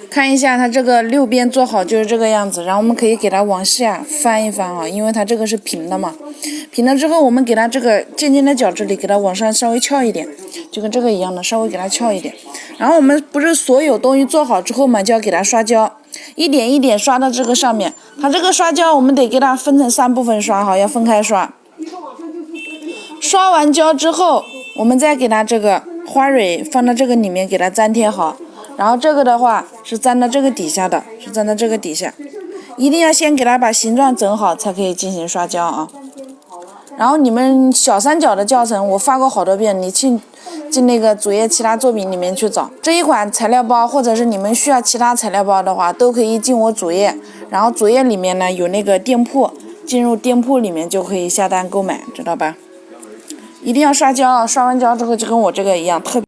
看一下它这个6边做好就是这个样子，然后我们可以给它往下翻一翻啊，因为它这个是平的嘛。平了之后，我们给它这个尖尖的角这里给它往上稍微翘一点，就跟这个一样的，稍微给它翘一点。然后我们不是所有东西做好之后嘛，就要给它刷胶，一点一点刷到这个上面。它这个刷胶我们得给它分成3部分刷哈，要分开刷。刷完胶之后，我们再给它这个花蕊放到这个里面给它粘贴好。然后这个的话是粘到这个底下的，是粘到这个底下，一定要先给它把形状整好，才可以进行刷胶啊。然后你们小三角的教程我发过好多遍，你进那个主页其他作品里面去找这一款材料包，或者是你们需要其他材料包的话，都可以进我主页，然后主页里面呢有那个店铺，进入店铺里面就可以下单购买，知道吧？一定要刷胶，刷完胶之后就跟我这个一样，特别